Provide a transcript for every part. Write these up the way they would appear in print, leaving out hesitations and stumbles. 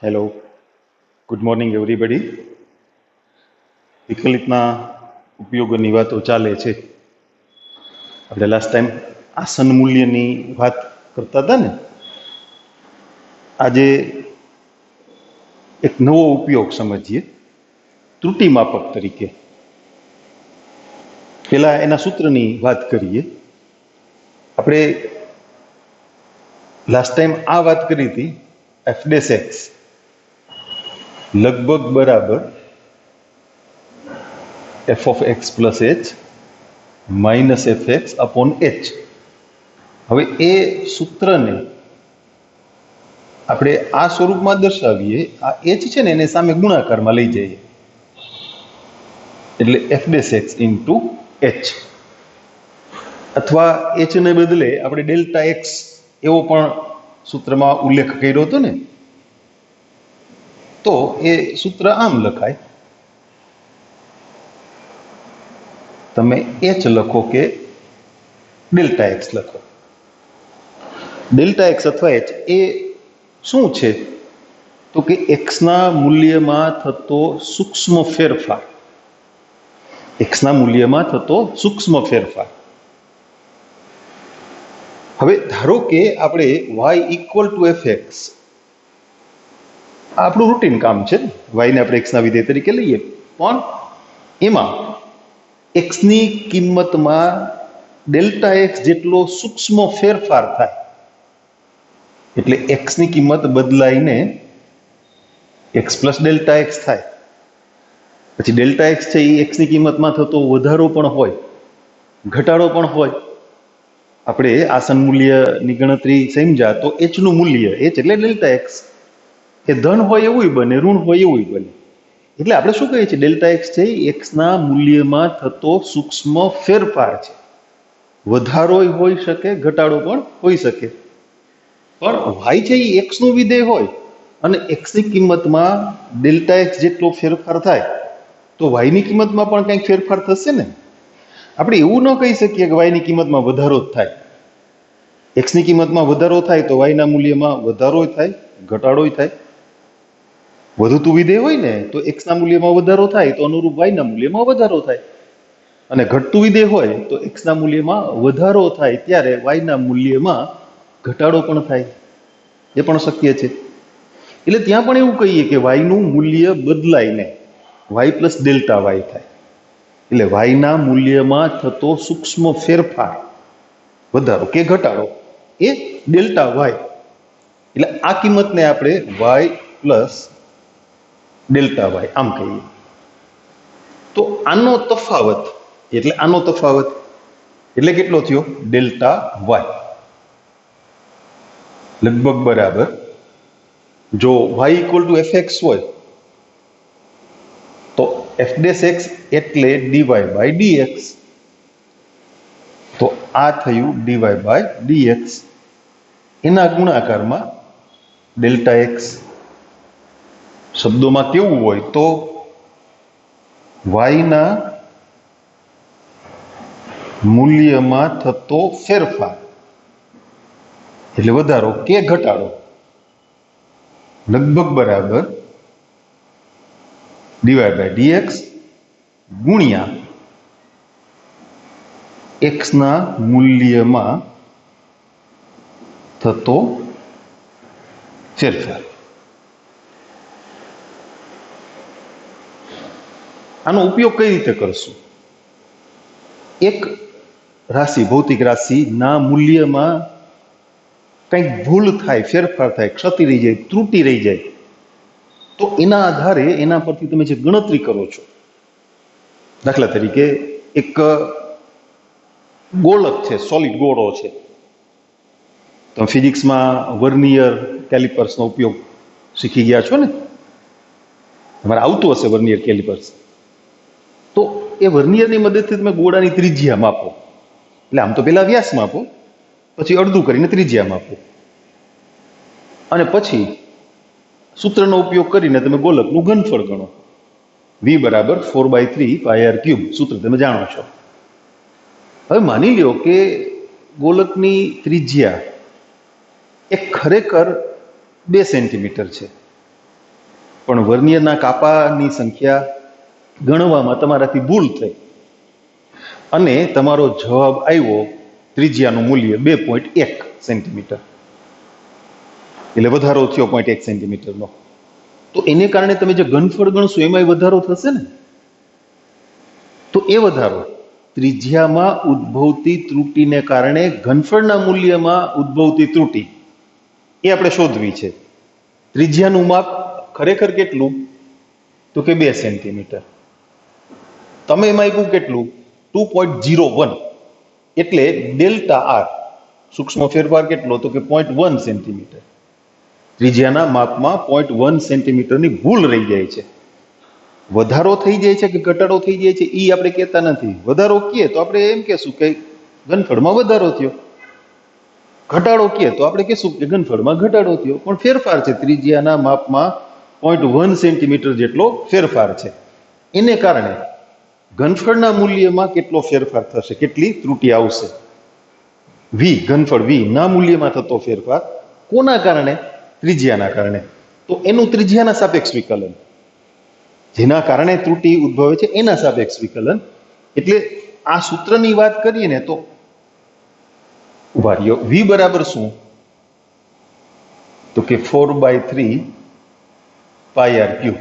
Hello, good morning everybody. વિકલિતના ઉપયોગોની વાતો ચાલે છે. આપણે લાસ્ટ ટાઈમ આસન મૂલ્યની વાત કરતા હતા ને. આજે એક નવો ઉપયોગ સમજીએ, ત્રુટિ માપક તરીકે. પેલા એના સૂત્રની વાત કરીએ. આપણે લાસ્ટ ટાઈમ આ વાત કરી હતી, એફ ડેશ એક્સ લગભગ બરાબર F of x plus H minus F x upon H. હવે એ સૂત્રને આપણે આ સ્વરૂપમાં દર્શાવીએ. આ એચ છે ને એને સામે ગુણાકારમાં લઈ જઈએ, એટલે F dash x into H. અથવા એચ ને બદલે આપણે ડેલ્ટા એક્સ એવો પણ સૂત્રમાં ઉલ્લેખ કર્યો હતો ને, તો એ સૂત્ર આમ લખાય. તમે એચ લખો કે ડેલ્ટા એક્સ લખો. ડેલ્ટા એક્સ અથવા એચ એ શું છે? તો કે એક્સના મૂલ્યમાં થતો સૂક્ષ્મ ફેરફાર. એક્સના મૂલ્યમાં થતો સૂક્ષ્મ ફેરફાર. હવે ધારો કે આપણે y equal to f x, આપણું રૂટીન કામ છે, વાયને આપણે એક્સના વિધેય તરીકે લઈએ, પણ એમાં એક્સની કિંમતમાં ડેલ્ટા એક્સ જેટલો સૂક્ષ્મ ફેરફાર થાય, એટલે એક્સની કિંમત બદલાઈને એક્સ પ્લસ ડેલ્ટા એક્સ થાય. પછી ડેલ્ટા એક્સ છે એ એક્સની કિંમતમાં થતો વધારો પણ હોય, ઘટાડો પણ હોય. આપણે આસન મૂલ્યની ગણતરી સમજ્યા તો એચનું મૂલ્ય, એચ એટલે ડેલ્ટા એક્સ, એ ધન હોય એવું બને, ઋણ હોય એવું બને. એટલે આપણે શું કહીએ છીએ? ડેલ્ટા એક્સ છે એક્સના મૂલ્યમાં થતો સૂક્ષ્મ ફેરફાર છે. વધારો હોઈ શકે, ઘટાડો પણ હોઈ શકે. પણ વાય છે એ એક્સનું વિધેય હોય અને એક્સની કિંમતમાં ડેલ્ટા એક્સ જેટલો ફેરફાર થાય, તો વાયની કિંમતમાં પણ કંઈક ફેરફાર થશે ને. આપણે એવું ન કહી શકીએ કે વાયની કિંમતમાં વધારો જ થાય. એક્સની કિંમતમાં વધારો થાય તો વાયના મૂલ્યમાં વધારો થાય, ઘટાડો થાય. વધતું વિધેય હોય ને તો એક્સના મૂલ્યમાં વધારો થાય તો અનુરૂપ વાયના મૂલ્યમાં વધારો થાય, અને ઘટતું વિધેય હોય તો એક્સના મૂલ્યમાં વધારો થાય ત્યારે વાયના મૂલ્યમાં ઘટાડો પણ થાય. એ પણ શક્ય છે. એટલે ત્યાં પણ એવું કહીએ કે વાયનું મૂલ્ય બદલાઈને વાય પ્લસ ડેલ્ટા વાય થાય. એટલે વાયના મૂલ્યમાં થતો સૂક્ષ્મ ફેરફાર, વધારો કે ઘટાડો, એ ડેલ્ટા વાય. એટલે આ કિંમતને આપણે વાય પ્લસ ડેલ્ટા વાય આમ કહીએ. તો આનો તફાવત એટલે કેટલો થયો? ડેલ્ટા વાય લગભગ બરાબર, જો y equal to f x હોય તો એફ ડેશ એક્સ એટલે ડીવાય બાય ડીએક્સ. તો આ થયું ડીવાય બાય ડીએક્સ, એના ગુણાકારમાં ડેલ્ટા એક્સ. શબ્દોમાં કેવું હોય તો વાયના મૂલ્યમાં થતો ફેરફાર એટલે વધારો કે ઘટાડો લગભગ બરાબર ડીવાય બાય ડીએક્સ ગુણ્યા એક્સના મૂલ્યમાં થતો ફેરફાર. આનો ઉપયોગ કઈ રીતે કરશું? એક રાશિ, ભૌતિક રાશિના મૂલ્યમાં કંઈક ભૂલ થાય, ફેરફાર થાય, ક્ષતિ રહી જાય, ત્રુટિ રહી જાય, તો એના આધારે એના પરથી તમે જે ગણતરી કરો છો, દાખલા તરીકે એક ગોળક છે, સોલિડ ગોળો છે. તમે ફિઝિક્સમાં વર્નિયર કેલિપર્સનો ઉપયોગ શીખી ગયા છો ને, તમારે આવતું હશે વર્નિયર કેલિપર્સ. તો એ વર્નિયરની મદદથી તમે ગોળાની ત્રિજ્યા માપો. એટલે આમ તો પેલા વ્યાસ માપો, પછી અડધું કરીને ત્રિજ્યા માપો, અને પછી સૂત્રનો ઉપયોગ કરીને તમે ગોલકનું ઘનફળ ગણો. v બરાબર 4/3 πr³ સૂત્ર તમે જાણો છો. હવે માની લ્યો કે ગોલકની ત્રિજ્યા એ ખરેખર 2 સેન્ટીમીટર છે, પણ વર્નિયરના કાપાની સંખ્યા ગણવામાં તમારાથી ભૂલ થઈ અને તમારો જવાબ આવ્યો ત્રિજ્યાનું મૂલ્ય 2.1 સેન્ટીમીટર, એટલે વધારો થયો 0.1 સેન્ટીમીટરનો. તો એને કારણે તમે જે ઘનફળ ગણશો એમાં વધારો થશે ને. તો એ વધારો ત્રિજ્યામાં ઉદ્ભવતી ત્રુટીને કારણે ઘનફળના મૂલ્યમાં ઉદ્ભવતી ત્રુટી એ આપણે શોધવી છે. ત્રિજ્યાનું માપ ખરેખર કેટલું? તો કે 2 સેન્ટીમીટર. તમે એમાં આપ્યું કેટલું? 2.01, એટલે ડેલ્ટા આર સૂક્ષ્મ ફેરફાર કેટલો? તો કે 0.1 સેન્ટીમીટર. ત્રિજ્યાના માપમાં 0.1 સેન્ટીમીટરની ભૂલ રહી જાય છે. વધારો થઈ જાય છે કે ઘટાડો થઈ જાય છે એ આપણે કહેતા નથી. વધારો કહીએ તો આપણે એમ કહેશું કે ઘનફળમાં વધારો થયો, ઘટાડો કહીએ તો આપણે કહેશું કે ઘનફળમાં ઘટાડો થયો. પણ ફેરફાર છે, ત્રિજ્યાના માપમાં 0.1 સેન્ટીમીટર જેટલો ફેરફાર છે. એને કારણે ઘનફળના મૂલ્યમાં કેટલો ફેરફાર થશે, કેટલી ત્રુટી આવશે? વી, ઘનફળ વી ના મૂલ્યમાં થતો ફેરફાર કોના કારણે? ત્રિજ્યાના કારણે. તો એનું ત્રિજ્યાના સાપેક્ષ વિકલન, જેના કારણે ત્રુટી ઉદ્ભવે છે એના સાપેક્ષ વિકલન. એટલે આ સૂત્રની વાત કરીએ ને તો ઉભા રહ્યો, વી બરાબર શું? તો કે 4/3 પાઈ આર ક્યુ.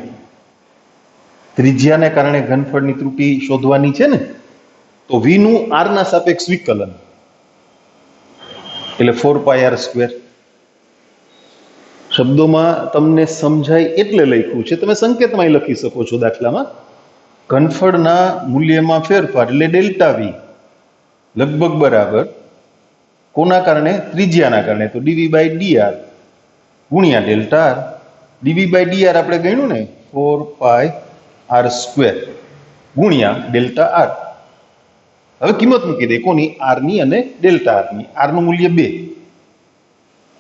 ત્રિજ્યાને કારણે ઘનફળની ત્રુટી શોધવાની છે ને, તો વી નું આર ના સાપેક્ષ વિકલન એટલે 4 પાઈ આર સ્ક્વેર. શબ્દોમાં તમને સમજાય એટલે લખ્યું છે, તમે સંકેતમાં લખી શકો છો. દાખલામાં ઘનફળના મૂલ્યમાં ફેરફાર એટલે ડેલ્ટા વી લગભગ બરાબર કોના કારણે? ત્રિજ્યાના કારણે. તો ડીવી બાય ડીઆર ગુણ્યા delta r. Dv by dr આપણે ગણ્યું ને 4 પાઈ આર સ્ક્વેર ગુણ્યા ડેલ્ટા આર. હવે કિંમત મૂકી દે કોની? આર ની અને ડેલ્ટા આર ની. આર નું મૂલ્ય 2,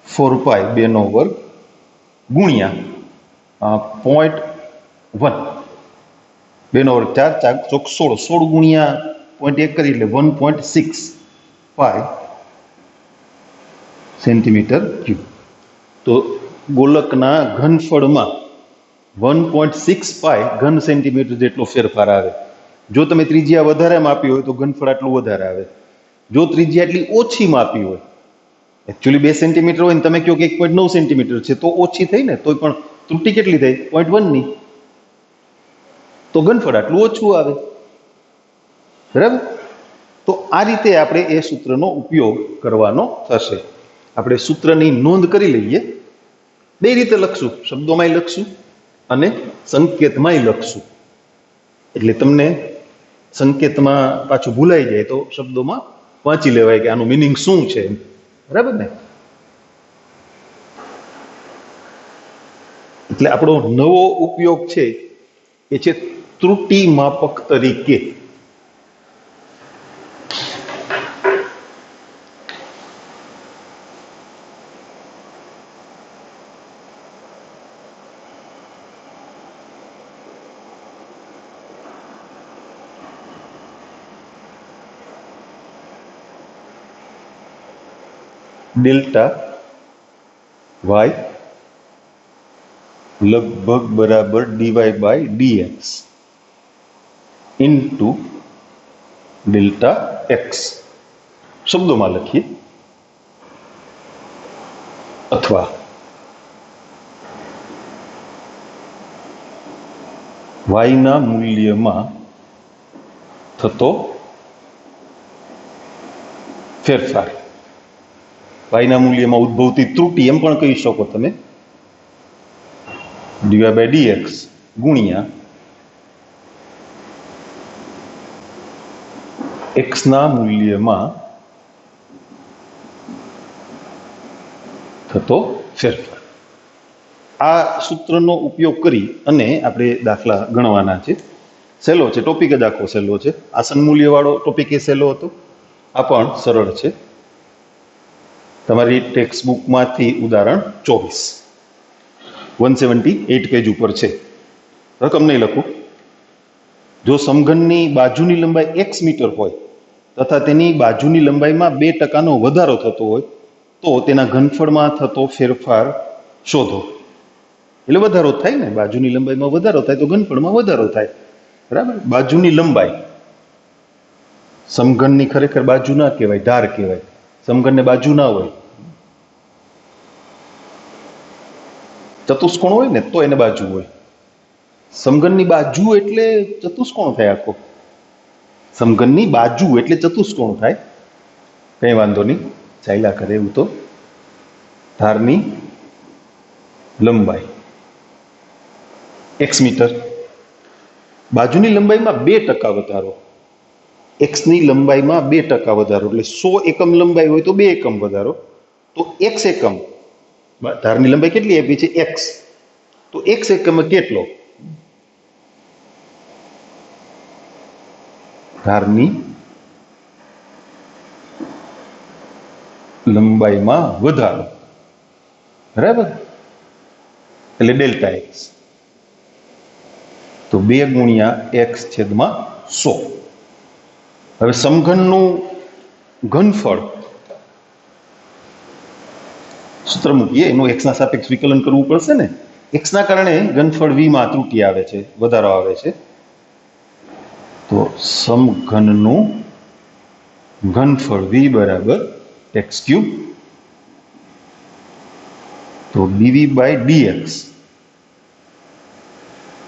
4 પાઈ 2 નો વર્ગ ગુણ્યા 0.1, 2 નો વર્ગ 4, 4 ચોક 16, 16 ગુણ્યા 0.1 કરી એટલે 1.6 પાઈ સેન્ટીમીટર ક્યુબ. તો ગોલકના ઘનફળમાં 1.6 પાઈ ઘન સેન્ટીમીટર જેટલો ફેરફાર આવે. જો તમે ત્રિજ્યા વધારે માપી હોય તો ઘનફળ આટલું વધારે આવે. જો ત્રિજ્યા એટલી ઓછી માપી હોય, એકચ્યુઅલી 2 સેન્ટીમીટર હોય ને તમે કહો કે 1.9 સેન્ટીમીટર છે, તો ઓછી થઈ ને, તો પણ ત્રુટી કેટલી થઈ? 0.1 ની. તો ઘનફળ આટલું ઓછું આવે. બરાબર? તો આ રીતે આપણે એ સૂત્રનો ઉપયોગ કરવાનો થશે. આપણે સૂત્રની નોંધ કરી લઈએ. 2 રીતે લખશું, શબ્દોમાંય લખશું અને સંકેતમાંય લખશું. એટલે તમને સંકેતમાં પાછું ભૂલાઈ જાય તો શબ્દોમાં વાંચી લેવાય કે આનું મિનિંગ શું છે. બરાબર ને? એટલે આપણો નવો ઉપયોગ છે એ છે ત્રુટી માપક તરીકે. ડેલ્ટા વાય લગભગ બરાબર dy by dx into delta x શબ્દોમાં લખીએ, અથવા વાયના મૂલ્યમાં થતો ફેરફાર, વાયના મૂલ્યમાં ઉદ્ભવતી ત્રુટી એમ પણ કહી શકો તમે, ડીવાય બાય ડીએક્સ ગુણ્યા એક્સના મૂલ્યમાં થતો ફેરફાર. આ સૂત્રનો ઉપયોગ કરી અને આપણે દાખલા ગણવાના છે. સહેલો છે, ટોપિક જ આખો સહેલો છે. આસન મૂલ્યવાળો ટોપિક એ સહેલો હતો, આ પણ સરળ છે. તમારી ટેક્સ્ટ બુકમાંથી ઉદાહરણ 24 178 પેજ ઉપર છે. રકમ નહીં લખું. જો સમઘનની બાજુની લંબાઈ x મીટર હોય તથા તેની બાજુની લંબાઈમાં 2% વધારો થતો હોય તો તેના ઘનફળમાં થતો ફેરફાર શોધો. એટલે વધારો થાય ને, બાજુની લંબાઈમાં વધારો થાય તો ઘનફળમાં વધારો થાય, બરાબર. બાજુની લંબાઈ, સમઘનની ખરેખર બાજુ ના કહેવાય, ધાર કહેવાય. સમઘનને બાજુ ના હોય, ચતુષ્કોણ હોય ને તો એને બાજુ હોય. સમઘનની બાજુ એટલે ચતુષ્કોણ થાય આખો. સમઘનની બાજુ એટલે ચતુષ્કોણ થાય. કઈ વાંધો નહીં, ચાલ્યા કરે એવું તો. ધારની લંબાઈ x મીટર, બાજુની લંબાઈમાં 2% વધારો, x ની લંબાઈમાં 2% વધારો, એટલે 100 એકમ લંબાઈ હોય તો 2 એકમ વધારો, તો x એકમ, ધારની લંબાઈ કેટલી આપી છે x, તો x એકમ કેટલો, ધારની લંબાઈમાં વધારો, બરાબર, એટલે ડેલ્ટા x. તો 2 ગુણ્યા x છેદમાં 100. હવે સમઘનનું ઘનફળ સૂત્ર મૂકીએ, એનું x ના સાપેક્ષ વિકલન કરવું પડશે ને. x ના કારણે ઘનફળ v માં ત્રુટિ આવે છે, વધારો આવે છે. તો સમઘનનું ઘનફળ v બરાબર x ક્યુબ, તો dv બાય dx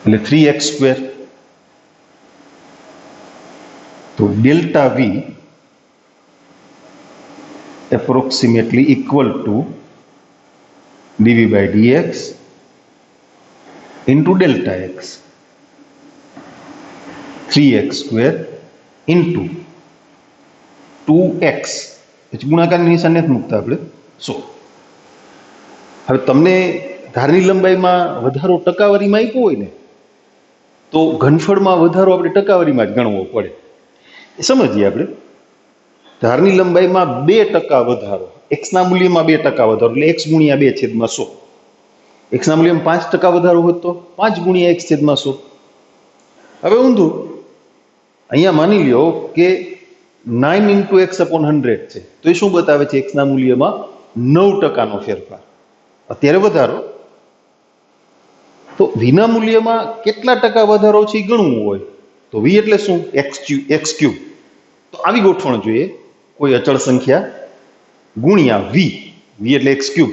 એટલે 3x સ્ક્વેર. તો delta v approximately equal to dv by dx into delta x, 3x square into 2x, ગુણાકારની નિશાન નથી મૂકતા આપણે, 100. હવે તમને ધારની લંબાઈમાં વધારો ટકાવારીમાં આપ્યો હોય ને, તો ઘનફળમાં વધારો આપણે ટકાવારીમાં જ ગણવો પડે. એ સમજીએ આપણે. ધારની લંબાઈમાં 2% વધારો, x ના મૂલ્યમાં 2% વધારો એટલે x ગુણ્યા 2 છેદમાં 100. x ના મૂલ્યમાં 5% વધારો હોય તો 5 ગુણ્યા x છેદમાં 100. હવે ઊંધું, અહીંયા માની લ્યો કે 9 into x upon 100 છે, તો એ શું બતાવે છે, x ના મૂલ્યમાં 9%નો ફેરફાર, અત્યારે વધારો. તો v ના મૂલ્યમાં કેટલા ટકા વધારો છે એ ગણવું હોય તો v એટલે શું, x ક્યુબ. તો આવી ગોઠવણ જોઈએ, કોઈ અચળ સંખ્યા ગુણ્યા v, v એટલે x ક્યુબ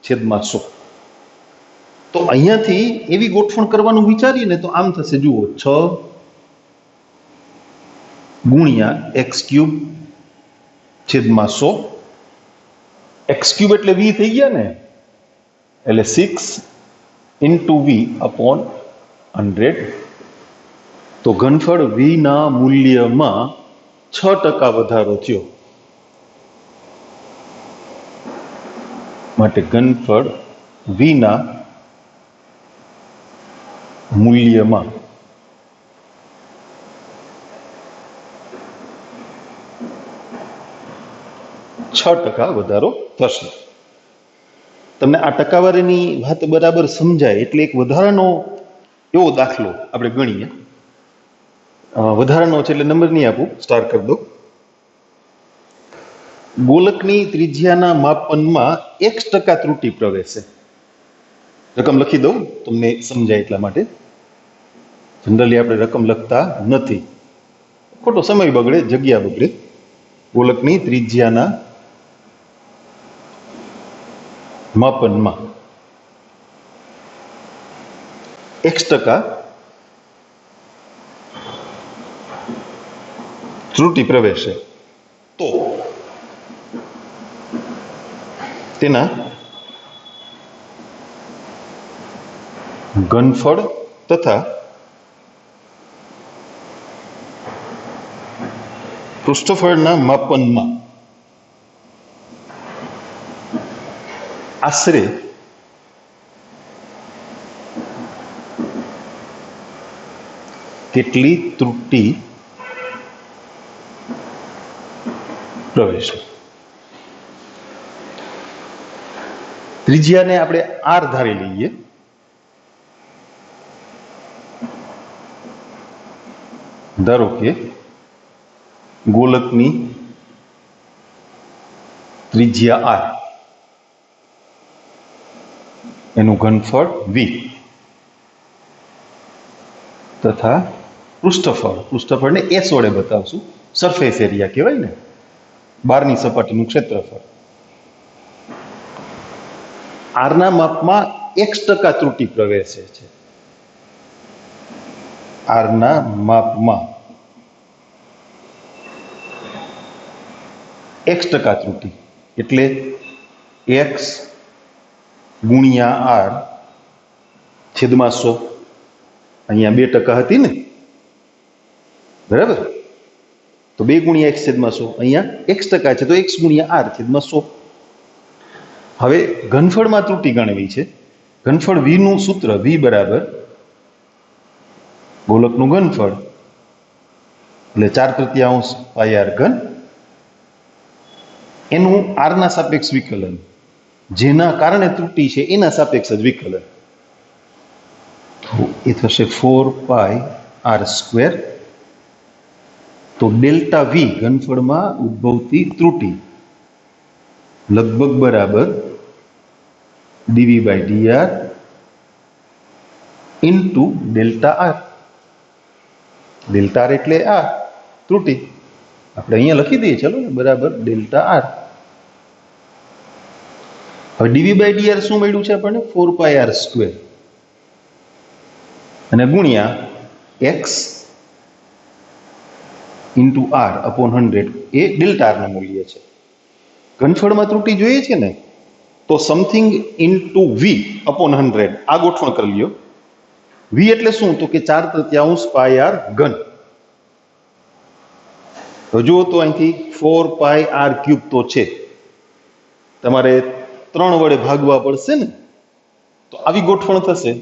છેદમાં 100. તો અહીંયાથી એવી ગોઠવણ કરવાનું વિચારીએ ને તો આમ થશે, જુઓ, 6 ગુણ્યા x ક્યુબ છેદમાં 100. x ક્યુબ એટલે v થઈ ગયા ને, એટલે 6 into v upon 100. તો ઘનફળ v ના મૂલ્યમાં 6% વધારો થયો, માટે ઘનફળ v ના મૂલ્યમાં 6% વધારો થશે. તમને આ ટકાવારીની વાત બરાબર સમજાય એટલે એક વધારાનો એવો દાખલો આપણે ગણીએ. વધારાનો છે એટલે નંબર નહીં આપું, સ્ટાર કરી દો. ગોલકની ત્રિજ્યાના માપનમાં 1% ત્રુટિ પ્રવેશે. રકમ લખી દઉં તમને સમજાય એટલા માટે. જનરલી આપણે રકમ લખતા નથી, ખોટો સમય બગડે, જગ્યા બગડે. ગોલકની ત્રિજ્યાના માપનમાં 1% ત્રુટિ પ્રવેશે તો તેના ઘનફળ તથા પૃષ્ઠફળના માપનમાં આશરે કેટલી ત્રુટિ પ્રવેશે. ત્રિજ્યાને આપણે r ધારી લઈએ. ધારો કે ગોલકની ત્રિજ્યા r, એનું ઘનફળ v તથા પૃષ્ઠફળને s વડે બતાવશું. સરફેસ એરિયા કહેવાય ને, બહારની સપાટીનું ક્ષેત્રફળ. આરના માપમાં x% ત્રુટિ પ્રવેશે છે. આરના માપમાં x% ત્રુટિ એટલે x ગુણ્યા r છેદમાં 100. અહીંયા 2% હતી ને, બરાબર? તો 2 ગુણ્યા x છેદમાં 100. અહીંયા x% છે તો x ગુણ્યા r છેદમાં 100. હવે ઘનફળમાં ત્રુટિ ગણવી છે. ઘનફળ v નું સૂત્ર v બરાબર ગોલકનું ઘનફળ એટલે 4/3 પાઈ r ઘન એનું r ના સાપેક્ષ વિકલન, જેના કારણે ત્રુટિ છે એના સાપેક્ષ જ વિકલન. તો એ થશે 4 પાઈ r². તો ડેલ્ટા v ઘનફળમાં ઉદ્ભવતી ત્રુટિ લગભગ બરાબર dv/dr into delta r. Delta r એટલે આ ત્રુટિ આપણે અહીંયા લખી દઈએ, ચલો ને, બરાબર ડેલ્ટા r. હવે dv/dr શું મળ્યું છે આપણને? 4 પાઈ r² અને ગુણ્યા x ઇન્ટુ r અપોન 100 એ ડેલ્ટા r નું મૂલ્ય છે. ઘનફળમાં ત્રુટિ જોઈએ છે ને, તો સમથિંગ ઇન્ટુ v અપોન 100 આ ગોઠવણ કરી લ્યો. v એટલે શું? તો કે 4/3 પાઈ r ઘન. તો જુઓ તો અહીંથી 4 પાઈ r³ તો છે, તમારે 3 વડે ભાગવા પડશે ને, તો આવી ગોઠવણ થશે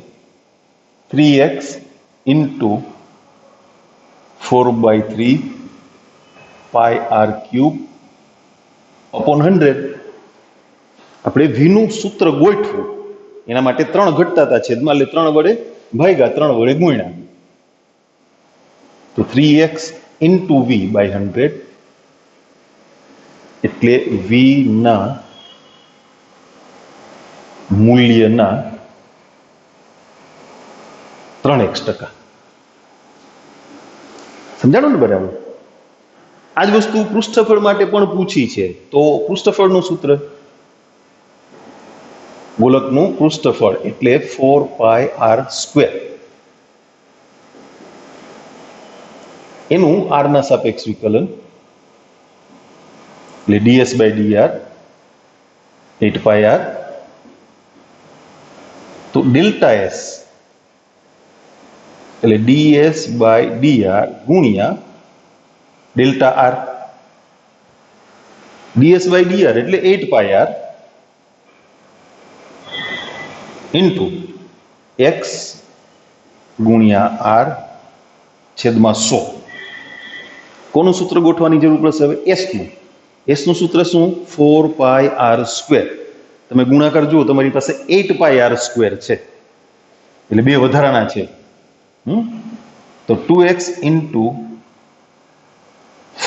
3x ઇન્ટુ 4/3 પાઈ r³ અપોન 100. આપણે v નું સૂત્ર ગોઠવું એના માટે 3 ઘટતા હતા છેદમાં, એટલે 3 વડે ભાગ્યા, 3 વડે ગુણ્યા. તો 3x ઇન્ટુ v/100 એટલે v ના મૂલ્યના 3x%. સમજાણું ને બરાબર? આ જ વસ્તુ પૃષ્ઠફળ માટે પણ પૂછી છે. તો પૃષ્ઠફળનું સૂત્ર, ગોલકનું પૃષ્ઠફળ એટલે 4 પાઈ r². એનું r ના સાપેક્ષ વિકલન એટલે ds/dr 8 પાઈ r. તો ડેલ્ટા s એટલે ds/dr ગુણ્યા ડેલ્ટા r. ds/dr એટલે 8 પાઈ r ઇન્ટુ x ગુણ્યા r છેદમાં 100. કોનું સૂત્ર ગોઠવાની જરૂર પડશે હવે? s નું. s નું સૂત્ર શું? 4 પાઈ r². તમે ગુણાકાર જુઓ, તમારી પાસે 8 પાઈ r² છે, એટલે 2 વધારાના છે. તો 2x ઇન્ટુ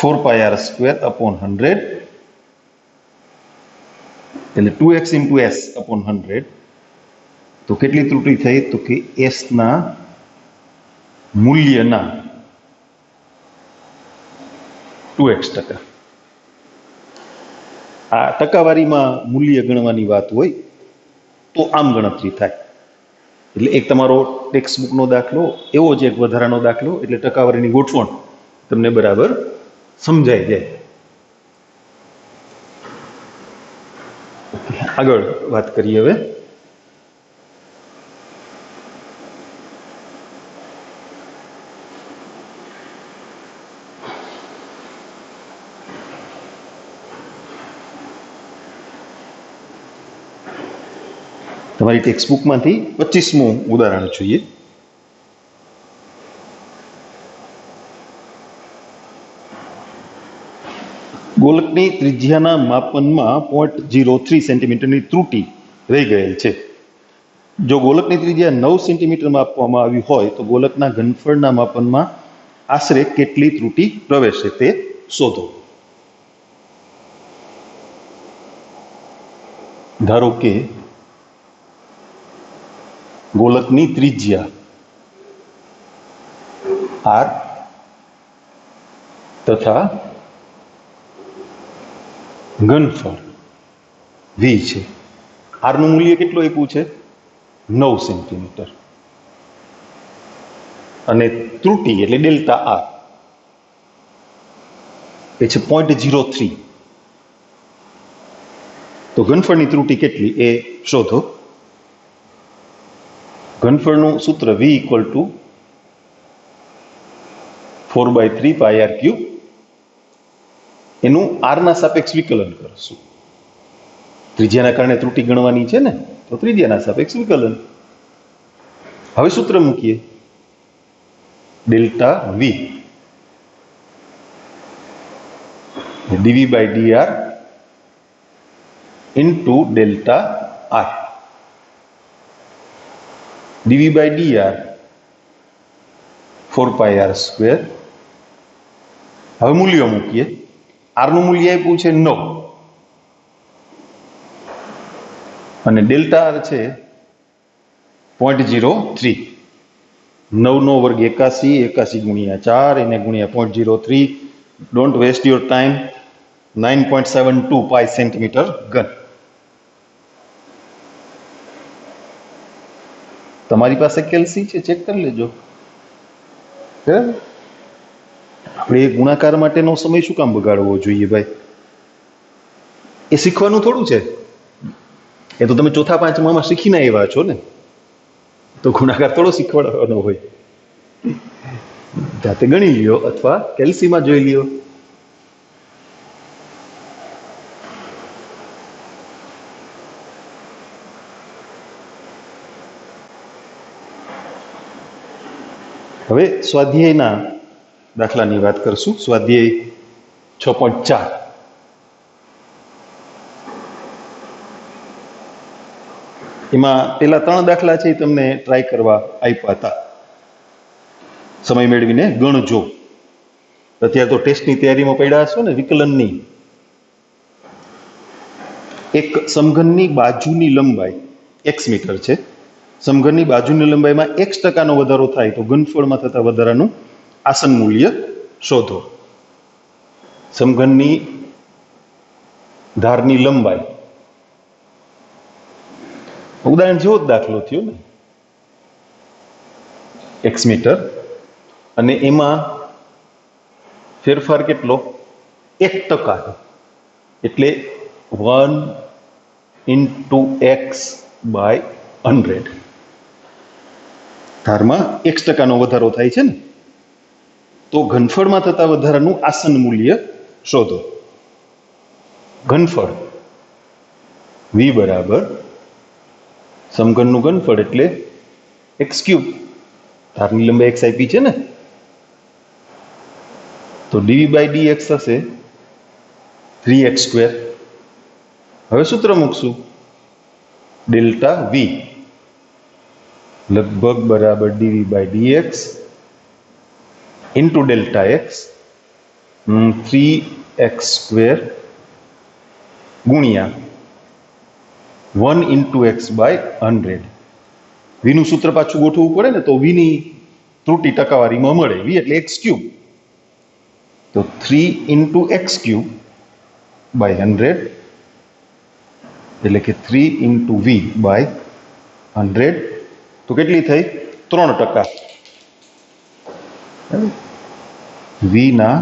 4 પાઈ r² અપોન 100 એટલે 2x ઇન્ટુ s અપોન 100. તો કેટલી ત્રુટિ થઈ? તો કે s ના મૂલ્યના 2x%. આ ટકાવારીમાં મૂલ્ય ગણવાની વાત હોય તો આમ ગણતરી થાય. એટલે એક તમારો ટેક્સ્ટ બુકનો દાખલો, એવો જ એક વધારાનો દાખલો, એટલે ટકાવારીની ગોઠવણ તમને બરાબર સમજાઈ જાય. આગળ વાત કરીએ હવે. તમારી ટેક્સ્ટ બુકમાંથી 25મું ઉદાહરણ જોઈએ. ગોલકની ત્રિજ્યાના માપનમાં 0.03 સેન્ટીમીટરની ત્રુટિ રહી ગયેલ છે. જો ગોલકની ત્રિજ્યા 9 સેન્ટીમીટર માપવામાં આવી હોય તો ગોલકના ઘનફળના માપનમાં આશરે કેટલી ત્રુટિ પ્રવેશે તે શોધો. ધારો કે ગોલકની ત્રિજ્યા આર તથા ઘનફળ વી છે. આર નું મૂલ્ય કેટલું આપ્યું છે? 9 સેન્ટીમીટર. અને ત્રુટિ એટલે ડેલ્ટા આર એ છે 0.03. તો ઘનફળની ત્રુટિ કેટલી એ શોધો. ઘનફળનું સૂત્ર v equal to 4/3 pi r cube. એનું આર ના સાપેક્ષ વિકલન કરશું. ત્રિજ્યાના કારણે ત્રુટિ ગણવાની છે ને, તો ત્રિજ્યાના સાપેક્ષ વિકલન. હવે સૂત્ર મૂકીએ. Delta v dv by dr into delta r. dv by dr 4 pi r સ્ક્વેર. હવે મૂલ્યો મૂકીએ. r નું મૂલ્ય આપ્યું છે 9 અને ડેલ્ટા r છે 0.03. 9 નો વર્ગ 81, 81 ગુણ્યા 4 એને ગુણ્યા 0.03. Don't waste your time. 9.72 pi centimetre ઘન. તમારી પાસે કેલ્સી છે, ચેક કરી લેજો. બરાબર. આપણે એ ગુણાકાર માટેનો સમય શું કામ બગાડવો જોઈએ ભાઈ? એ શીખવાનું થોડું છે. એ તો તમે ચોથા પાંચમામાં શીખીને આવ્યા છો ને, તો ગુણાકાર થોડો શીખવાડવાનો હોય. જાતે ગણી લ્યો અથવા કેલ્સીમાં જોઈ લ્યો. હવે સ્વાધ્યાયના દાખલાની વાત કરશું. સ્વાધ્યાય 6.4. એમાં પેલા 3 દાખલા છે એ તમને ટ્રાય કરવા આપ્યા હતા. સમય મેળવીને ગણજો. અત્યારે તો ટેસ્ટની તૈયારીમાં પડ્યા હશો ને, વિકલનની. એક સમઘનની બાજુની લંબાઈ x મીટર છે. સમઘનની બાજુની લંબાઈમાં x% વધારો થાય તો ઘનફળમાં થતા વધારાનું આસન મૂલ્ય શોધો. સમઘનની ધારની લંબાઈ. ઉદાહરણ જેવો જ દાખલો થયો ને, x મીટર, અને એમાં ફેરફાર કેટલો? 1%. એટલે 1 into x by 100. ધારમાં 1% વધારો થાય છે ને, તો ઘનફળમાં થતા વધારાનું આસન મૂલ્ય શોધો. ઘનફળ v બરાબર સમઘનનું ઘનફળ એટલે x3. ધારની લંબાઈ x આપી છે ને, તો dv બાય dx થશે 3x². હવે સૂત્ર મૂકશું. ડેલ્ટા v લગભગ બરાબર dv by dx into delta x 3x² ગુણ્યા 1 into x by 100. v નું સૂત્ર પાછું ગોઠવવું પડે ને, તો v ની ત્રુટિ ટકાવારીમાં મળે. v એટલે x3. તો 3 into x³ by 100 એટલે કે 3 into v by 100. તો કેટલી થઈ? 3%. v ના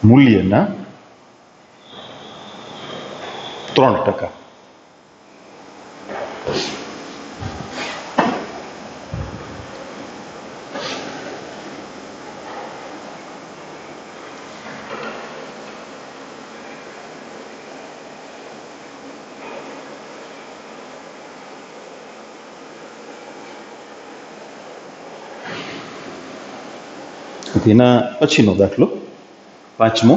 મૂલ્યના 3%. તેના પછીનો દાખલો 5મો.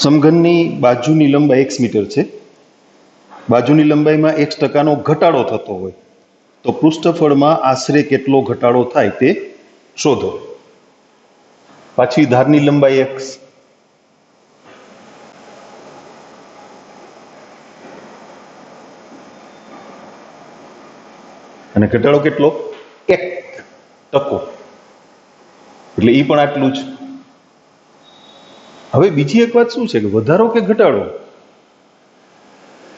સમઘનની બાજુની લંબાઈ x મીટર છે. બાજુની લંબાઈમાં 1% ઘટાડો થતો હોય તો પૃષ્ઠફળમાં આશરે કેટલો ઘટાડો થાય તે શોધો. પાછી ધારની લંબાઈ x, અને ઘટાડો કેટલો? 1%. એટલે એ પણ આટલું જ. હવે બીજી એક વાત શું છે કે વધારો કે ઘટાડો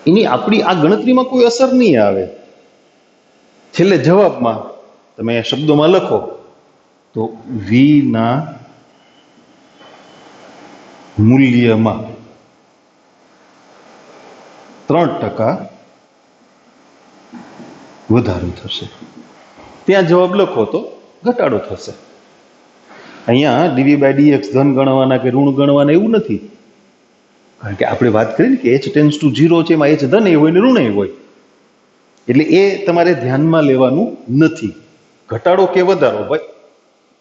એની આપણી આ ગણતરીમાં કોઈ અસર નહીં આવે. છેલ્લે જવાબમાં તમે શબ્દોમાં લખો તો વી ના મૂલ્યમાં 3% વધારો થશે. ત્યાં જવાબ લખો તો ઘટાડો થશે. અહીંયા ડીવી બાય ડીએક્સ ધન ગણવાના કે ઋણ ગણવાના એવું નથી, કારણ કે આપણે વાત કરી કે h ટેન્ડ્સ ટુ 0 છે, એમાં h ધન એ હોય ને ઋણ એ હોય, એટલે એ તમારે ધ્યાનમાં લેવાનું નથી. ઘટાડો કે વધારો ભાઈ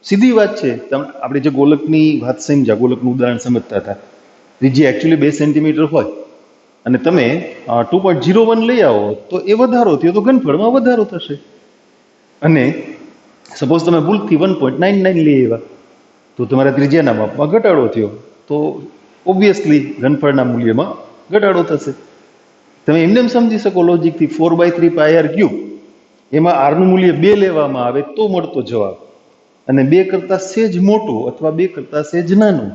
સીધી વાત છે. આપણે જે ગોલકની વાત સમજ્યા, ગોલકનું ઉદાહરણ સમજતા હતા, ત્રિજ્યા એકચ્યુઅલી 2 સેન્ટીમીટર હોય અને તમે 2.01 લઈ આવો તો એ વધારો થયો તો ઘનફળમાં વધારો થશે. અને સપોઝ તમે ભૂલથી 1.99 લઈ આવ્યા તો તમારા ત્રિજ્યાના માપમાં ઘટાડો થયો તો ઓબ્વિયસલી ઘનફળના મૂલ્યમાં ઘટાડો થશે. તમે એમને સમજી શકો લોજિકથી 4/3πr³ એમાં આરનું મૂલ્ય 2 લેવામાં આવે તો મળતો જવાબ, અને 2 કરતાં સેજ મોટું અથવા 2 કરતાં સેજ નાનું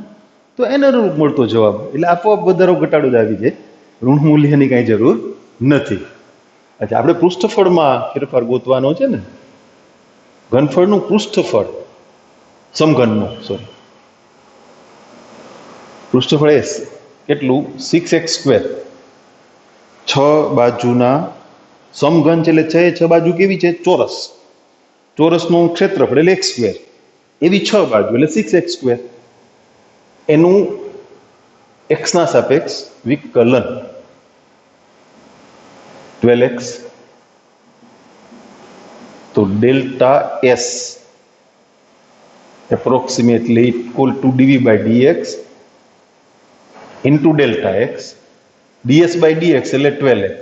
તો એને અનુરૂપ મળતો જવાબ. એટલે આપોઆપ વધારો ઘટાડો જ આવી જાય, ઋણ મૂલ્યની કાંઈ જરૂર નથી. અચ્છા, આપણે પૃષ્ઠફળમાં ફેરફાર ગોતવાનો છે ને, ઘનફળનું પૃષ્ઠફળ સમઘનનું, સોરી, પૃષ્ઠફળ એસ કેટલું? 6x². 6 બાજુના સમઘન છે, એટલે 6 બાજુ કેવી છે? ચોરસ. ચોરસનું ક્ષેત્રફળ એટલે x², એવી 6 બાજુ એટલે 6x². એનું x ના સાપેક્ષ વિકલન 12x. તો delta S approximately equal to dv by dx into delta x. ds by dx એટલે 12x.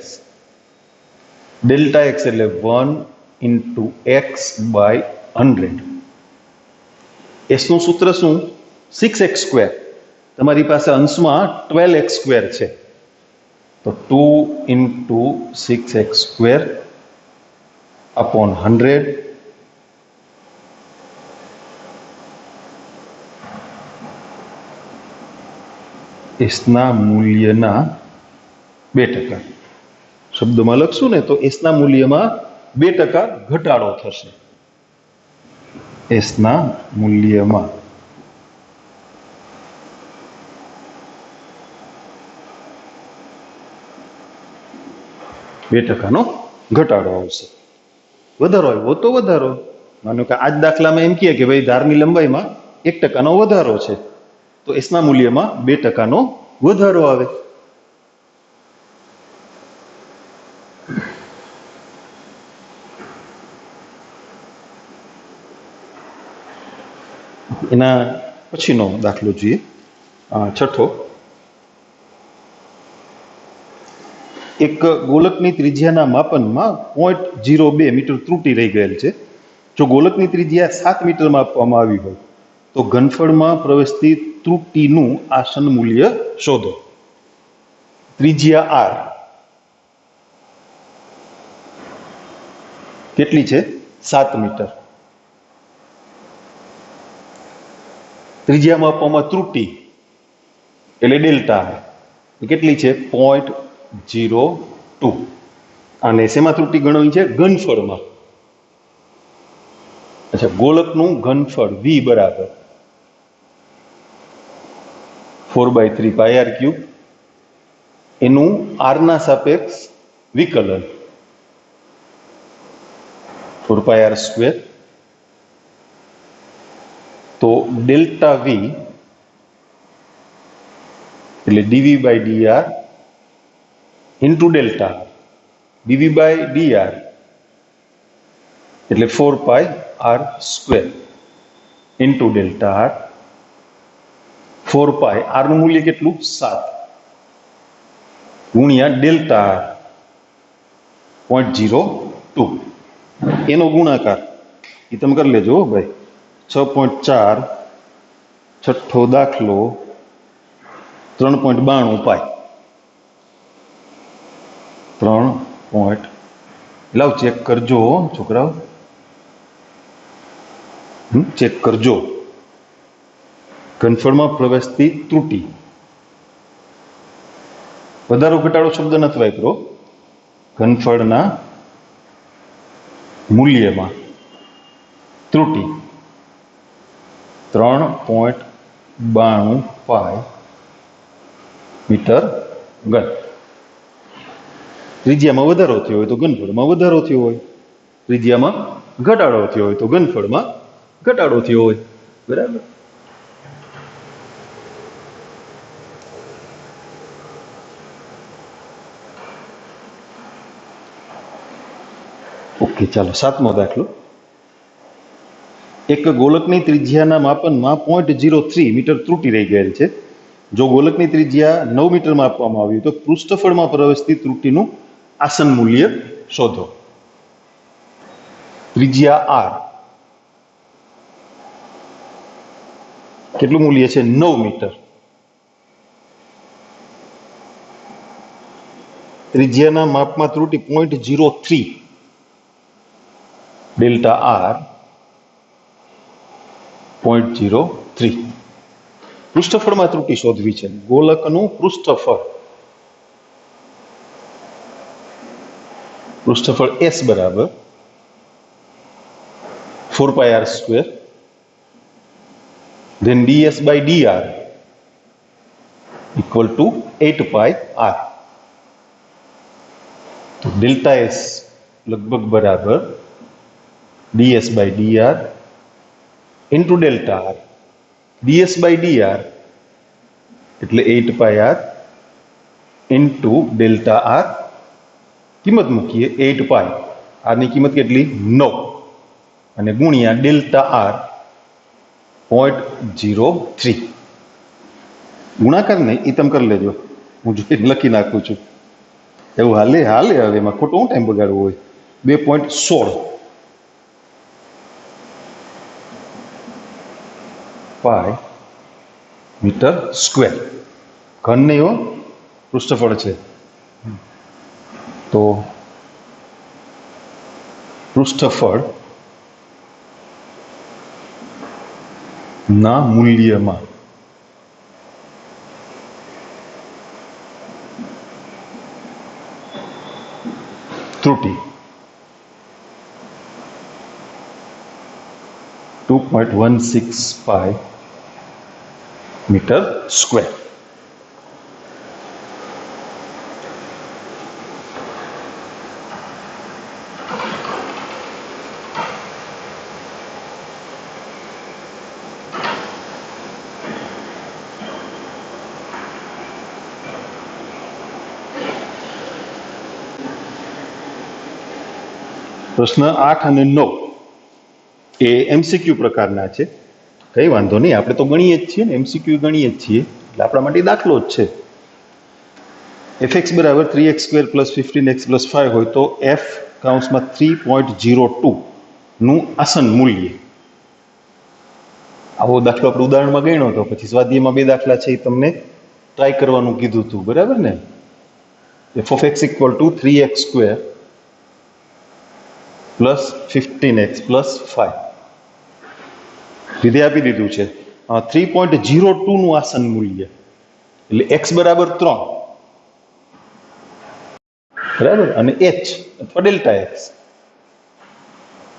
ડેલ્ટા x એટલે 1 into x by 100. s નું સૂત્ર શું? 6x². તમારી પાસે અંશમાં 12x² છે તો 2 into 6x² upon 100. એસના મૂલ્યના 2%. શબ્દમાં લખશું ને તો એસના મૂલ્યમાં 2% ઘટાડો થશે. એસના મૂલ્યમાં 2%નો ઘટાડો આવશે. વધારો આવ્યો તો વધારો, માનો કે આજ દાખલામાં એમ કહે કે ભાઈ ધારની લંબાઈમાં 1%નો વધારો છે તો એસના મૂલ્યમાં 2%નો વધારો આવે. એના પછીનો દાખલો જોઈએ, છઠ્ઠો. એક ગોલકની ત્રિજ્યાના માપનમાં 0.02 મીટર ત્રુટી રહી ગયેલ છે. જો ગોલકની ત્રિજ્યા 7 મીટરમાં આપવામાં આવી હોય તો ઘનફળમાં પ્રવેશતી ત્રુટીનું આસન મૂલ્ય શોધો. ત્રિજ્યા r કેટલી છે? 7 મીટર. ત્રિજ્યામાં આપવામાં ત્રુટી એટલે ડેલ્ટા કેટલી છે? 0.02. અને શેમાં ત્રુટી ગણવી છે? ઘનફળમાં. અચ્છા, ગોલકનું ઘનફળ v બરાબર 4/3πr³. એનું r ના સાપેક્ષ વિકલન 4πr². તો ડેલ્ટા v એટલે dv by dr into delta r. dv by dr એટલે 4πr² into delta r. 4π r નું મૂલ્ય કેટલું? 7 ગુણ્યા ડેલ્ટા r 0.02. એનો ગુણાકાર એ તમે કરી લેજો ભાઈ. 6.4 છઠ્ઠો દાખલો 3.92 પાય. 3. લાવ ચેક કરજો છોકરાઓ, ચેક કરજો. ઘનફળમાં પ્રવેશતી ત્રુટિ, વધારો ઘટાડો શબ્દ નથી વાપરો. ઘનફળના મૂલ્યમાં ત્રુટિ 3.92 પાઈ મીટર ઘન. ત્રિજ્યામાં વધારો થયો હોય તો ઘનફળમાં વધારો થયો હોય, ત્રિજ્યામાં ઘટાડો થયો હોય તો ઘનફળમાં ઘટાડો થયો હોય. બરાબર. ઓકે, ચાલો 7મો દાખલો. એક ગોલકની ત્રિજ્યાના માપનમાં 0.03 મીટર ત્રુટિ રહી ગયેલ છે. જો ગોલકની ત્રિજ્યા 9 મીટરમાં આપવામાં આવી તો પૃષ્ઠફળમાં પ્રવેશતી ત્રુટિનું આસન મૂલ્ય શોધો. ત્રિજ્યા r, કેટલું મૂલ્ય છે? 9 મીટર. ત્રિજ્યાના માપમાં ત્રુટિ 0.03 ડેલ્ટા r 0.03. પૃષ્ઠફળમાં ત્રુટિ શોધવી છે. ગોલકનું પૃષ્ઠફળ S બરાબર 4πr², then ds by dr equal to 8πr. તો ડેલ્ટા S લગભગ બરાબર ds by dr into delta r. ds by dr એટલે 8πr into ડેલ્ટા r. કિંમત મૂકીએ 8π, આની કિંમત કેટલી? 9, અને ગુણ્યા ડેલ્ટા r 0.03. ગુણાકાર નહીં, એ તમે કરી લેજો, હું લખી નાખું છું. એવું હાલે હવે એમાં ખોટો હું ટાઈમ બગાડવો હોય. 2.16 પાઈ મીટર સ્ક્વેર. ઘન નહીં હો, પૃષ્ઠફળ છે. તો પૃષ્ઠફળ ના મૂલ્યમાં ત્રુટિ 2.16 પાઈ મીટર સ્ક્વેર. પ્રશ્ન 8 અને 9 એ MCQ પ્રકારના છે. કઈ વાંધો નહીં, આપણે તો ગણીએ જ છીએ ને, MCQ ગણીએ જ છીએ, એટલે આપણા માટે દાખલો જ છે. fx બરાબર 3x² + 15x + 5 હોય તો f કૌંસમાં 3.02 નું આસન મૂલ્ય. આવો દાખલો આપણે ઉદાહરણમાં ગણ્યો હતો, પછી સ્વાધ્યાયમાં 2 દાખલા છે એ તમને ટ્રાય કરવાનું કીધું હતું. બરાબર ને? fx = 3x² + 15x + 5 વિધેય આપી દીધું છે. 3.02 નું આસન મૂલ્ય એટલે x બરાબર 3, બરાબર, અને h અથવા ડેલ્ટા x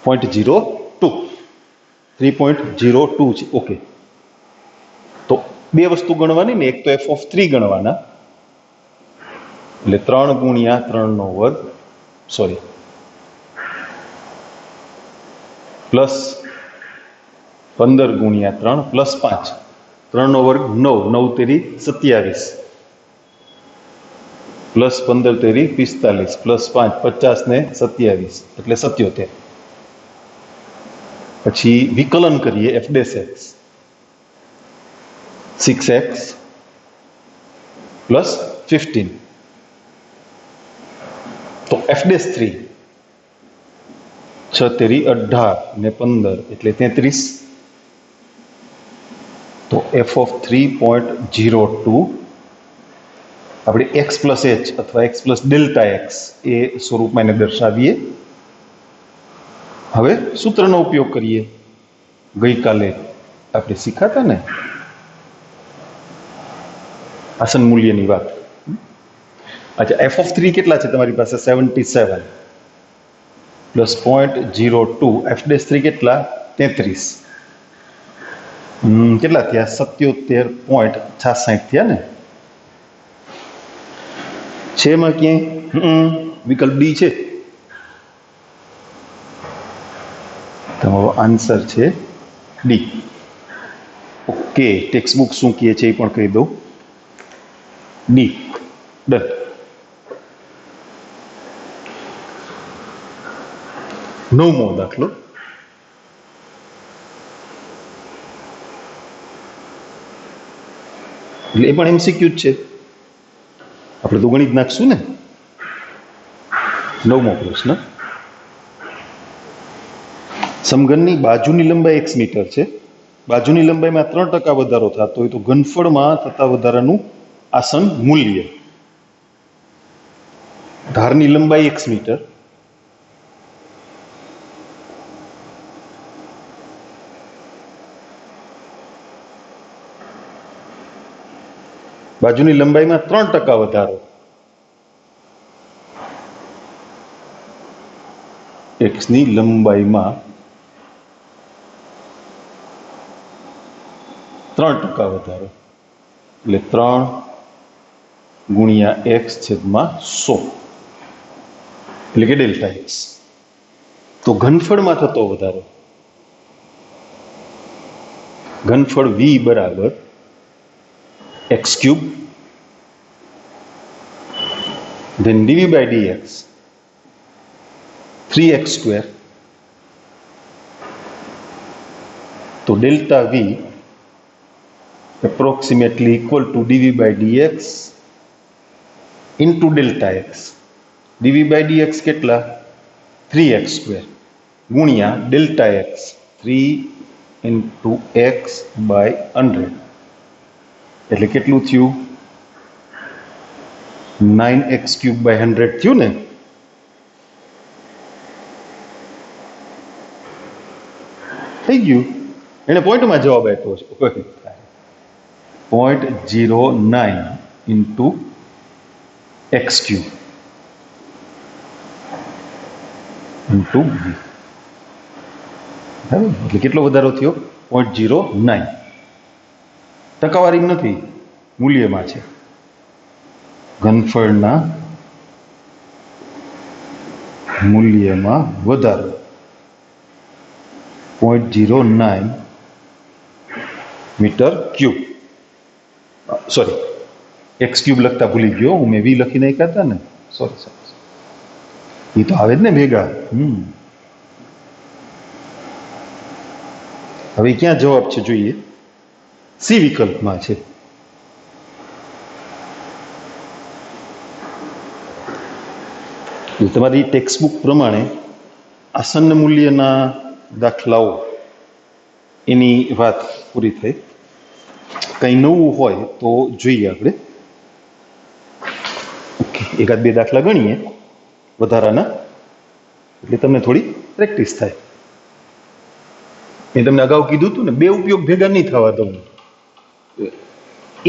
0.02, 3.02 છે. ઓકે, તો બે વસ્તુ ગણવાની ને, એક તો f(3) ગણવાના, એટલે 3 × 3/2 સોરી પ્લસ 15 × 3 પ્લસ 5, 3/2 9, 9 તેરી 27, પ્લસ 15 તેરી 45, પ્લસ 5 50 ને 27 એટલે 77. પછી વિકલન કરીએ f'(x) 6x + 15, તો f'3 6 તેરી 18 ને 15 એટલે 33. તો f(3.02) આપણે x + h અથવા x + ડેલ્ટા x એ સ્વરૂપમાં એને દર્શાવીએ હવે સૂત્રનો ઉપયોગ કરીએ. ગઈકાલે આપણે શીખાતા ને આસન મૂલ્યની વાત. અચ્છા, એફ ઓફ 3 કેટલા છે તમારી પાસે? 77 પ્લસ 0.02 એફ ડેશ 3 કેટલા? 33. કેટલા થયા? 77.66 થયા ને. છે એમાં ક્યાંય વિકલ્પ ડી છે? તમારો આન્સર છે ડી. ઓકે, ટેક્સ્ટ બુક શું કહે છે એ પણ કહી દઉં. ડી. ડન. નવમો દાખલો. એટલે એ પણ એમસીક્યુ જ છે. આપણે તો ગણિત નાખશું ને. નવમો પ્રશ્ન. સમઘનની બાજુની લંબાઈ x મીટર છે. બાજુની લંબાઈમાં 3% વધારો થતો હોય તો ઘનફળમાં થતા વધારાનું આસન મૂલ્ય. ધારની લંબાઈ x મીટર, બાજુની લંબાઈમાં 3% વધારો, x ની લંબાઈમાં 3% વધારો એટલે 3 ગુણ્યા x છેદમાં 100 એટલે કે ડેલ્ટા x. તો ઘનફળમાં થતો વધારો, ઘનફળ v બરાબર x³ then dv by dx 3x². તો delta v approximately equal to dv by dx into delta x. dv by dx કેટલા? 3x² ગુણ્યા delta x 3 into x by 100 એટલે કેટલું થયું? 9x³ by 100 થયું ને. થઈ ગયું. એને પોઈન્ટમાં જવાબ આપ્યો છે. 0.09 into x³ into v. એટલે કેટલો વધારો થયો? 0.09. ટકાવારી નથી, મૂલ્યમાં છે. ઘનફળના મૂલ્યમાં વધારો 0.09 મીટર ક્યુબ. સોરી, x³ લખતા ભૂલી ગયો હું, મેં v લખી નાખ્યા હતા ને. સોરી, એ તો આવે જ ને ભેગા. હવે ક્યાં જવાબ છે જોઈએ? સી વિકલ્પમાં છે. તમારી ટેક્સ્ટ બુક પ્રમાણે આસન મૂલ્યના દાખલાઓ એની વાત પૂરી થઈ. કંઈ નવું હોય તો જોઈએ આપણે. ઓકે, એકાદ બે દાખલા ગણીએ વધારાના, એટલે તમને થોડી પ્રેક્ટિસ થાય. મેં તમને અગાઉ કીધું હતું ને, બે ઉપયોગ ભેગા નહીં થવા દઉં.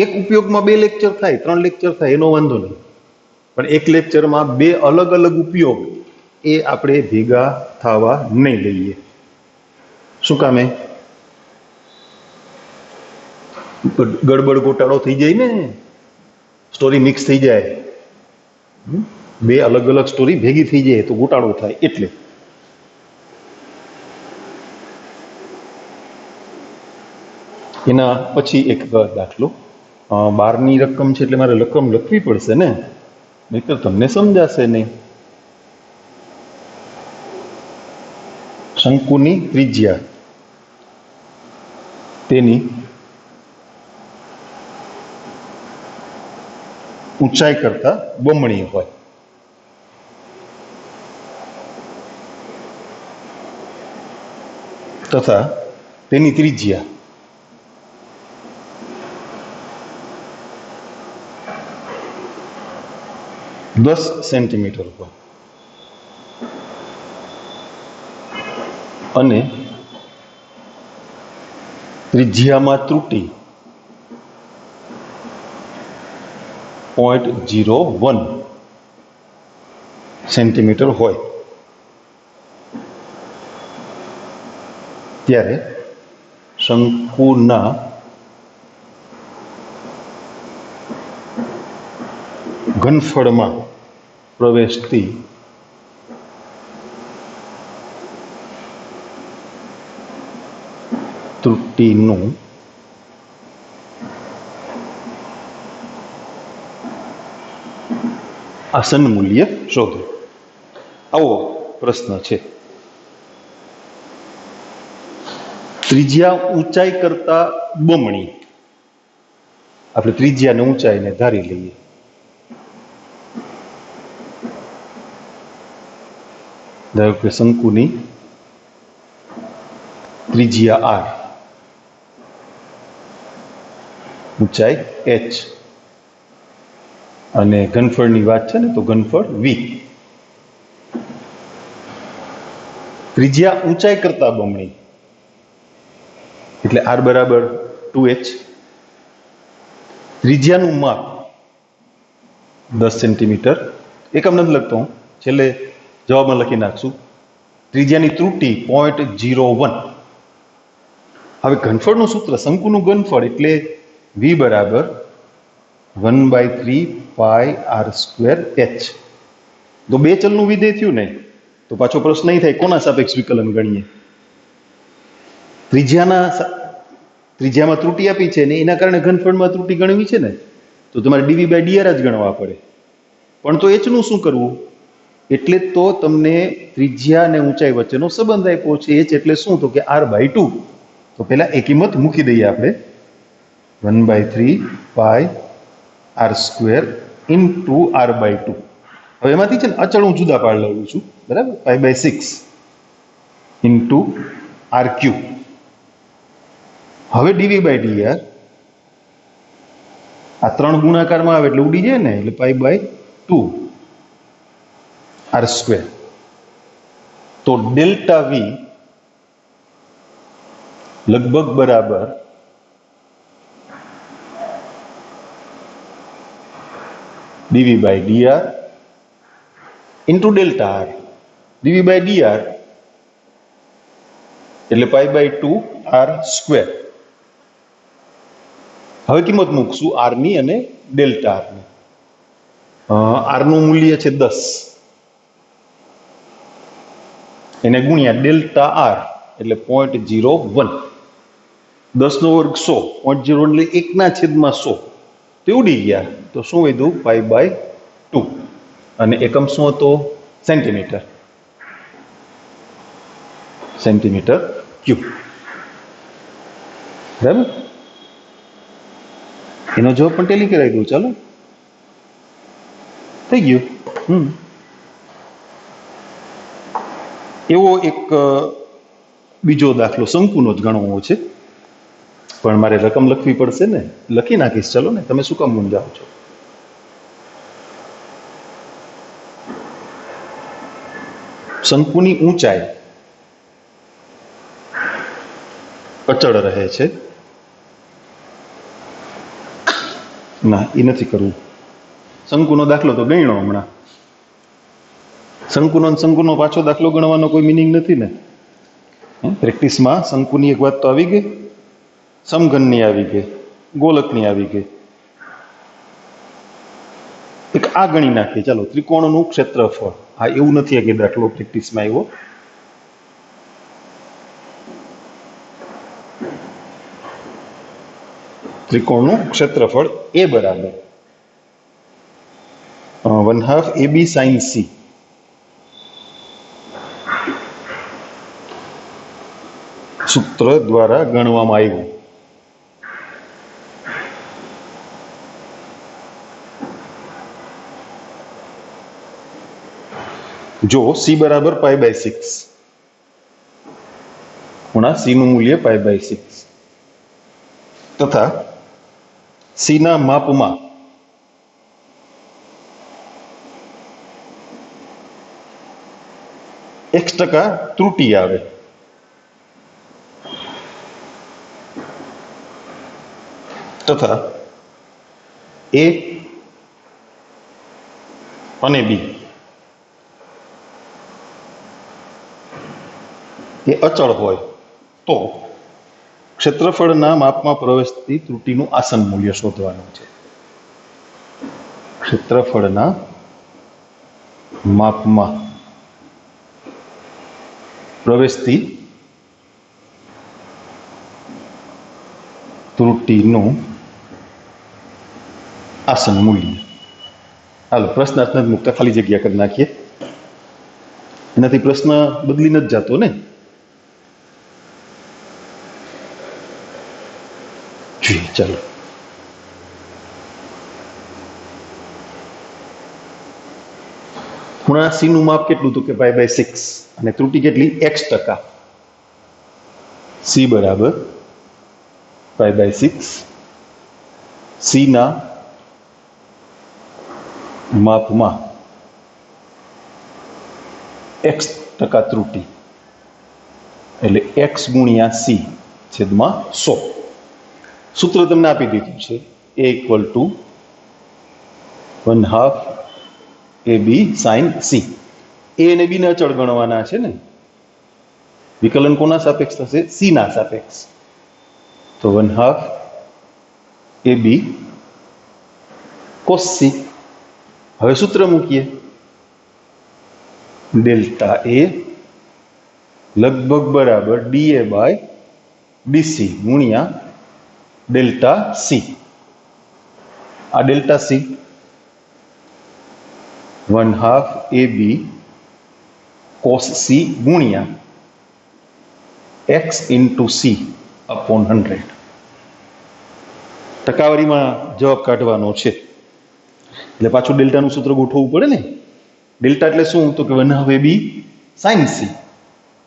એક ઉપયોગમાં 2 લેક્ચર થાય, 3 લેક્ચર થાય, એનો વાંધો નહીં. પણ એક લેક્ચરમાં 2 અલગ અલગ ઉપયોગ એ આપણે ભેગા થવા નહીં લઈએ. શું કામે? ગડબડ ગોટાળો થઈ જાય ને, સ્ટોરી મિક્સ થઈ જાય. 2 અલગ અલગ સ્ટોરી ભેગી થઈ જાય તો ગોટાળો થાય. એટલે એના પછી એક દાખલો. 12ની રકમ છે એટલે મારે રકમ લખવી પડશે ને, નહીતર તમને સમજાશે નહીં. શંકુની ત્રિજ્યા તેની ઊંચાઈ કરતા બમણી હોય. તથા તેની ત્રિજ્યા 10 સેન્ટીમીટર હોય. અને ત્રિજ્યામાં ત્રુટિ 0.01 સેન્ટીમીટર હોય ત્યારે શંકુના ઘનફળમાં પ્રવેશતી ત્રુટિનું આસન મૂલ્ય શોધો. આવો પ્રશ્ન છે. ત્રિજ્યા ઊંચાઈ કરતા બમણી, આપણે ત્રિજ્યા અને ઊંચાઈને ધારી લઈએ. ધારો કે શંકુની ત્રિજ્યા r, ઊંચાઈ h અને ઘનફળની વાત છે ને તો ઘનફળ v. ત્રિજ્યા ઊંચાઈ કરતા બમણી એટલે r બરાબર 2h. ત્રિજ્યાનું માપ 10 સેન્ટીમીટર. એકમ નથી લખતો હું, છેલ્લે જવાબમાં લખી નાખશું. ત્રિજ્યાની ત્રુટિ 0.01. હવે ઘનફળનું સૂત્ર, શંકુનું ઘનફળ એટલે v બરાબર 1/3 પાઈ r²h. તો બે ચલનું વિધેય થયું ને તો પાછો પ્રશ્ન નહીં થાય કોના સાપેક્ષ વિકલન ગણીએ. ત્રિજ્યામાં ત્રુટિ આપી છે ને એના કારણે ઘનફળમાં ત્રુટિ ગણવી છે ને તો તમારે dv/dr જ ગણવા પડે. પણ તો h નું શું કરવું? એટલે તો તમને ત્રિજ્યા અને ઊંચાઈ વચ્ચેનો સંબંધ આપ્યો છે. h એટલે શું? તો કે r/2. તો પહેલા એ કિંમત મૂકી દઈએ આપણે, 1/3 પાઈ r² ઇન્ટુ r/2. હવે એમાંથી છે ને અચળ હું જુદા પાડ લઉં છું, બરાબર, π/6 ઇન્ટુ r³. હવે dv/dr આ 3 ગુણાકારમાં આવે એટલે ઉડી જાય ને, એટલે π/2 r². તો ડેલ્ટા v લગભગ બરાબર dv/dr into delta r. dv/dr એટલે π/2 r². હવે કિંમત મૂકશું r ની અને ડેલ્ટા r ની. r નું મૂલ્ય છે 10, એને ગુણ્યા ડેલ્ટા r એટલે 0.01. 10 નો વર્ગ 100, 0.01 એટલે 1/100. તે ઉડી ગયા તો શું વધ્યું? π/2. અને એકમ શું હતો? સેન્ટીમીટર. Centimetre cube. બરાબર, એનો જવાબ પણ ટેલી કરાવી દઉં. ચાલો, થઈ ગયું. એવો એક બીજો દાખલો શંકુનો જ ગણવો છે, પણ મારે રકમ લખવી પડશે ને, લખી નાખીશ. ચલો ને, તમે શું કામ મૂંઝાઓ છો? શંકુની ઊંચાઈ અચળ રહે છે. ના, એ નથી કરવું. શંકુનો દાખલો તો ગણ્યો હમણાં. શંકુનો પાછો દાખલો ગણવાનો કોઈ મિનિંગ નથી ને. પ્રેક્ટિસમાં શંકુની એક વાત તો આવી ગઈ, સમઘનની આવી ગઈ, ગોલકની આવી ગઈ. એક આ ગણી નાખીએ. ચાલો, ત્રિકોણનું ક્ષેત્રફળ. હા, એવું નથી કે દાખલો પ્રેક્ટિસમાં આવ્યો. ત્રિકોણનું ક્ષેત્રફળ એ બરાબર 1/2 AB sin C. સૂત્ર દ્વારા ગણવામાં આવ્યું. જો c બરાબર π/6, ખૂણા c નું મૂલ્ય π/6 તથા c ના માપમાં x% ત્રુટિ આવે, તથા એ અને બી એ અચળ હોય તો ક્ષેત્રફળના માપમાં પ્રવેશતી ત્રુટીનું આસન મૂલ્ય શોધવાનું છે. ક્ષેત્રફળના માપમાં પ્રવેશતી ત્રુટીનું આસન મૂલ્ય. હાલો પ્રશ્નાર્થ મુકતા ખાલી જગ્યા કરી નાખીએ. એનાથી પ્રશ્ન બદલી નથી જતો ને. જોઈએ ચાલો. ખૂણા સી નું માપ કેટલું હતું કે π/6 અને ત્રુટી કેટલી x%. સી બરાબર π/6. સી ના માપમાં x% ત્રુટી એટલે x ગુણ્યા સી છેદમાં 100. સૂત્ર તમને આપી દીધું છે a = 1/2 AB sin C. a અને b ને અચળ ગણવાના છે ને. વિકલન કોના સાપેક્ષ થશે? c ના સાપેક્ષ. તો 1/2 AB cos C. હવે સૂત્ર મૂકીએ. ડેલ્ટા a લગભગ બરાબર dA/dC ગુણ્યા ડેલ્ટા C. આ delta C 1/2 AB cos C ગુણ્યા x × C upon 100. ટકાવારીમાં જવાબ કાઢવાનો છે એટલે પાછું ડેલ્ટાનું સૂત્ર ગોઠવવું પડે ને. ડેલ્ટા એટલે શું? તો કે 1/2 AB sin C.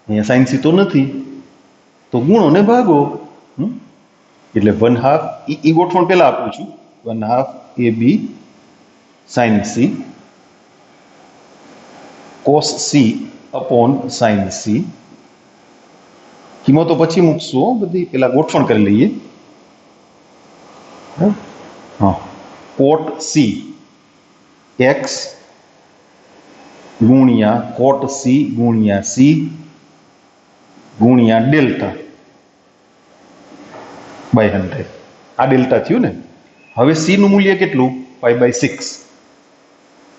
અહીંયા sin C તો નથી તો ગુણો ને ભાગો. એટલે 1/2 એ ગોઠવણ પહેલા આપું છું. 1/2 AB sin C cos C upon sin C. કિંમતો પછી મૂકશું, બધી પેલા ગોઠવણ કરી લઈએ. હા, cot C x ગુણ્યા cot C ગુણ્યા C ગુણ્યા ડેલ્ટા /100. આ ડેલ્ટા થયું ને. હવે C નું મૂલ્ય કેટલું? π/6.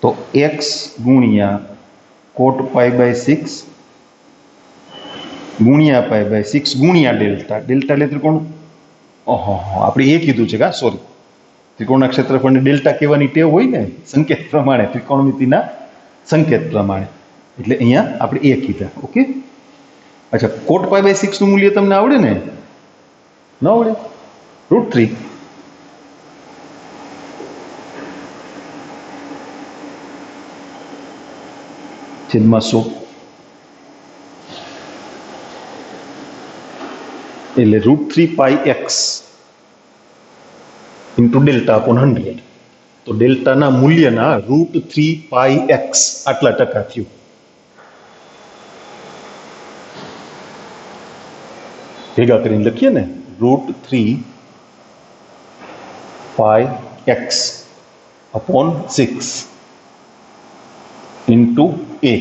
તો x ગુણ્યા cot π/6 ગુણ્યા π/6 ગુણ્યા ડેલ્ટા. ડેલ્ટા એટલે ત્રિકોણ. આપણે એ કીધું છે કા, સોરી. ત્રિકોણના ક્ષેત્રફળને ડેલ્ટા કહેવાની ટેવ હોય ને સંકેત પ્રમાણે, ત્રિકોણમિતિના સંકેત પ્રમાણે. એટલે અહીંયા આપણે એ કીધા. ઓકે. અચ્છા, cot π/6 નું મૂલ્ય તમને આવડે ને? ન આવડે? √3 છેદમાં 100 એટલે √3πx ઇન્ટુ ડેલ્ટા અપોન 100. તો ડેલ્ટાના મૂલ્યના √3πx આટલા ટકા થયું. ભેગા કરીને લખીએ ને, √3πx અપોન 6 ઇન્ટુ a.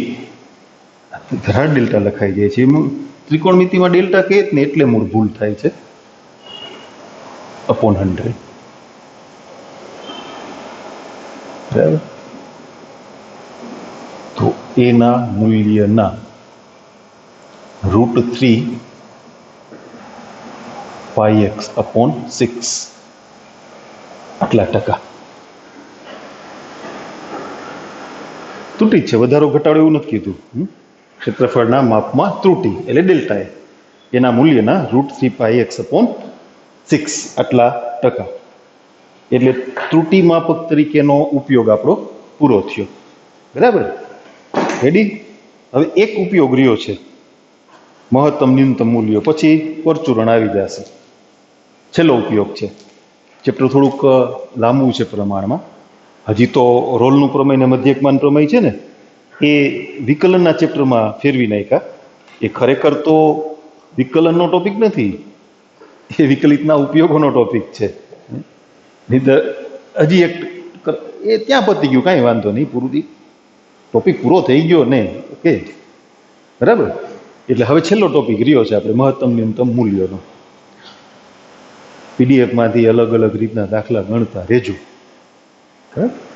ઘણા ડેલ્ટા લખાઈ જાય છે. એમાં ત્રિકોણમિતિમાં ડેલ્ટા કહે ને એટલે મૂળ ભૂલ થાય છે. અપોન 100. બરાબર. તો એ ના મૂલ્યના √3πx અપોન 6 આટલા ટકા. ત્રુટી છે, વધારો ઘટાડો એવું નથી કીધું. ક્ષેત્રફળના માપમાં ત્રુટી એટલે ડેલ્ટા એ. એના મૂલ્યના √3πx અપોન 6 આટલા ટકા. એટલે ત્રુટિ માપક તરીકેનો ઉપયોગ આપણો પૂરો થયો. બરાબર. રેડી. હવે એક ઉપયોગ રહ્યો છે, મહત્તમ ન્યૂનતમ મૂલ્યો. પછી પરચુરણ આવી જશે. છેલ્લો ઉપયોગ છે. ચેપ્ટર થોડુંક લાંબુ છે પ્રમાણમાં. હજી તો રોલનું પ્રમેય ને મધ્યકમાન પ્રમેય છે ને, એ વિકલનના ચેપ્ટરમાં ફેરવી નાખ્યા. એ ખરેખર તો વિકલનનો ટોપિક નથી, એ વિકલિતના ઉપયોગોનો ટોપિક છે. નહીં તો હજી એક એ ત્યાં પતી ગયું, કાંઈ વાંધો નહીં, પૂરું ટોપિક પૂરો થઈ ગયો ને. ઓકે, બરાબર. એટલે હવે છેલ્લો ટોપિક રહ્યો છે આપણે મહત્તમ ન્યૂનતમ મૂલ્યોનો. પીડીએફમાંથી અલગ અલગ રીતના દાખલા ગણતા રહેજો. બરાબર.